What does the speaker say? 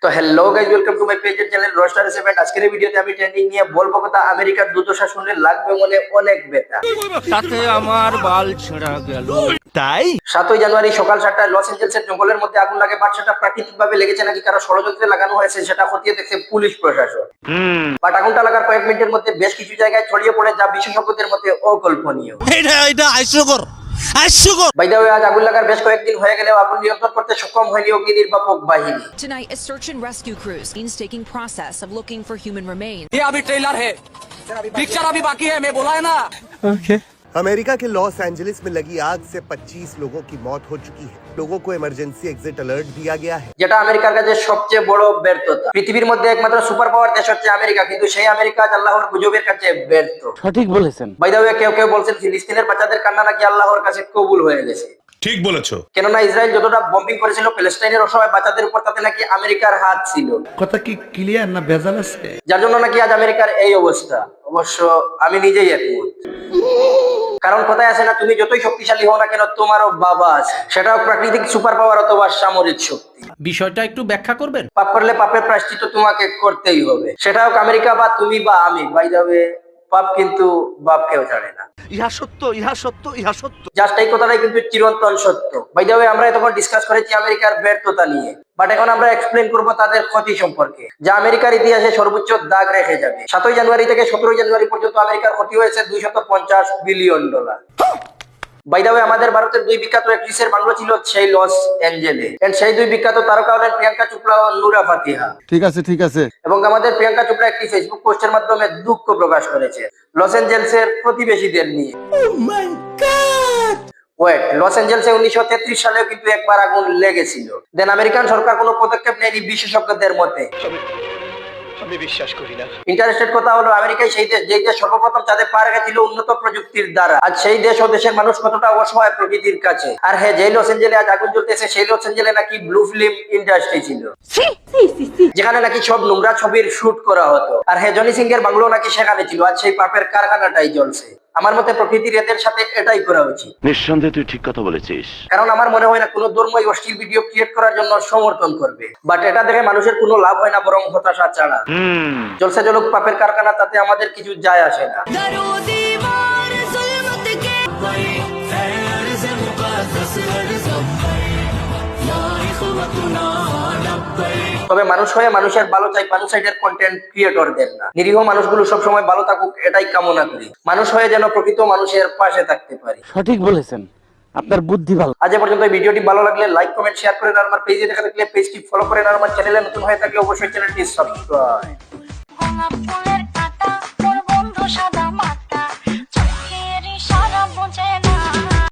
তো hello guys, welcome to my page and channel roaster seven. আজকের এই ভিডিওতে আমি ট্রেন্ডিং নিয়ে বলবো কথা আমেরিকার দুর্দশা শুনলে লাগবে মনে অনেক ব্যথা। তাতে আমার বাল ছেঁড়া গেল। তাই 7ই জানুয়ারি সকাল 7টায় লস এঞ্জেলসের জঙ্গলের মধ্যে আগুন লাগে। বাট সেটা প্রাকৃতিকভাবে লেগেছে নাকি কারো ষড়যন্ত্রে লাগানো হয়েছে সেটা খতিয়ে দেখছে পুলিশ প্রশাসন। বাট আগুনটা লাগার কয়েক মিনিটের মধ্যে বেশ কিছু জায়গায় ছড়িয়ে পড়ে, যা বিশেষজ্ঞদের মতে অকল্পনীয়। এটা হাস্যকর। বাই দ্য ওয়ে, আজ আগুন লাগার বেশ কয়েকদিন হয়ে গেলেও আগুন নিয়ন্ত্রণ করতে সক্ষম হয়নি অগ্নিনির্বাপক বাহিনী। Tonight, a search and rescue crew is taking process of looking for human remains. ये अभी ट्रेलर है, पिक्चर अभी बाकी है, मैं बोला है ना। अमेरिका के लॉस एंजलिस में लगी आग से 25 लोगों की मौत हो चुकी है। लोगों को इमरजेंसी एग्जिट अलर्ट दिया गया है। যেটা আমেরিকার কাছে সবচেয়ে বড় ব্যর্থতা। পৃথিবীর মধ্যে একমাত্র সুপার পাওয়ার দেশ হচ্ছে আমেরিকা, কিন্তু সেই আমেরিকা আজ আল্লাহর গুজবের কাছে ব্যর্থ। সঠিক বলেছেন। বাই দ্য ওয়ে, কেউ বলছেন ফিলিস্তিনের বাচ্চাদের কান্না নাকি আল্লাহর কাছে কবুল হয়ে গেছে। ঠিক বলেছো। কেননা ইসরায়েল যতটা বম্বিং করেছিল প্যালেস্টাইনের অসহায় বাচ্চাদের উপর, তাতে নাকি আমেরিকার হাত ছিল। কথা কি ক্লিয়ার না ভেজাল আছে? যার জন্য নাকি আজ আমেরিকার এই অবস্থা। অবশ্য আমি নিজেই একমত। কারণ কথায় আছে না, তুমি যতই শক্তিশালী হও না কেন, তোমারও বাবা আছে। সেটাও প্রাকৃতিক সুপার পাওয়ার অথবা সামরিক শক্তি। বিষয়টা একটু ব্যাখ্যা করবেন? পাপ করলে পাপের প্রায়শ্চিত্ত তোমাকে করতেই হবে। সেটা হোক আমেরিকা বা তুমি বা আমি। বাই দ্য ওয়ে, পাপ কিন্তু বাপকেও ছাড়ে না। ইহা সত্য, ইহা সত্য, ইহা সত্য। জাস্ট এই কথাটাই কিন্তু চিরন্তন সত্য। বাই দ্য ওয়ে, আমরা তখন ডিসকাস করেছি আমেরিকার ব্যর্থতা নিয়ে। বাট এখন আমরা এক্সপ্লেন করবো তাদের ক্ষতি সম্পর্কে, যা আমেরিকার ইতিহাসে সর্বোচ্চ দাগ রেখে যাবে। 7ই জানুয়ারি থেকে 17ই জানুয়ারি পর্যন্ত আমেরিকার ক্ষতি হয়েছে $250 বিলিয়ন। বাই দ্য ওয়ে, আমাদের ভারতের দুই বিখ্যাত অ্যাক্ট্রেসের বাংলো ছিল সেই লস এঞ্জেলে। এন্ড সেই দুই বিখ্যাত তারকা হলেন প্রিয়াঙ্কা চোপড়া ও নুরা ফাতিহা। ঠিক আছে। এবং আমাদের প্রিয়াঙ্কা চোপড়া একটি ফেসবুক পোস্টের মাধ্যমে দুঃখ প্রকাশ করেছে লস এঞ্জেলসের প্রতিবেশীদের নিয়ে। ওয়েট, লস এঞ্জেলসে 1933 সালেও কিন্তু একবার আগুন লেগেছিল। দেন আমেরিকান সরকার কোনো পদক্ষেপ নেয়নি বিশেষজ্ঞদের মতে। আমি বিশ্বাস করি না। ইন্টারেস্টেড কথা হলো, আমেরিকায় সেই দেশ যেই দেশ সর্বপ্রথম চাঁদে পা রেখেছিল উন্নত প্রযুক্তির দ্বারা। আজ সেই দেশ ও দেশের মানুষ কতটা অসহায় প্রকৃতির কাছে। আর হ্যাঁ, যেই লস এঞ্জেলে আজ আগুন জ্বলতেছে সেই লস এঞ্জেলে নাকি ব্লু ফিল্ম ইন্ডাস্ট্রি ছিল, যেখানে নাকি সব নোংরা ছবির শুট করা হতো। আর হ্যাঁ, জনি সিং এর বাংলো নাকি সেখানে ছিল। আজ সেই পাপের কারখানাটাই জ্বলছে। আমার মতে প্রকৃতির এদের সাথে এটাই করা উচিত। নিঃসন্দেহে তুই ঠিক কথা বলেছিস। কারণ আমার মনে হয় না কোনো ধর্মই অশ্লীল ভিডিও ক্রিয়েট করার জন্য সমর্থন করবে। বাট এটা দেখে মানুষের কোনো লাভ হয় না, বরং হতাশা ছাড়া। জলসে জলুক পাপের কারখানা, তাতে আমাদের কিছু যায় আসে না। তবে মানুষ হয়ে মানুষের ভালো চাই, মানুষের কন্টেন্ট ক্রিয়েটরদের না। নিরীহ মানুষগুলো সবসময় ভালো থাকুক, এটাই কামনা করি। মানুষ হয়ে যেন প্রকৃত মানুষের পাশে থাকতে পারি। সঠিক বলেছেন, আপনার বুদ্ধি ভালো। আজ পর্যন্ত এই ভিডিওটি ভালো লাগলে লাইক, কমেন্ট, শেয়ার করেন। আর আমার পেজে দেখা থাকলে পেজটি ফলো করেন। আর আমার চ্যানেলে নতুন হয়ে থাকলে অবশ্যই চ্যানেলটি সাবস্ক্রাইব।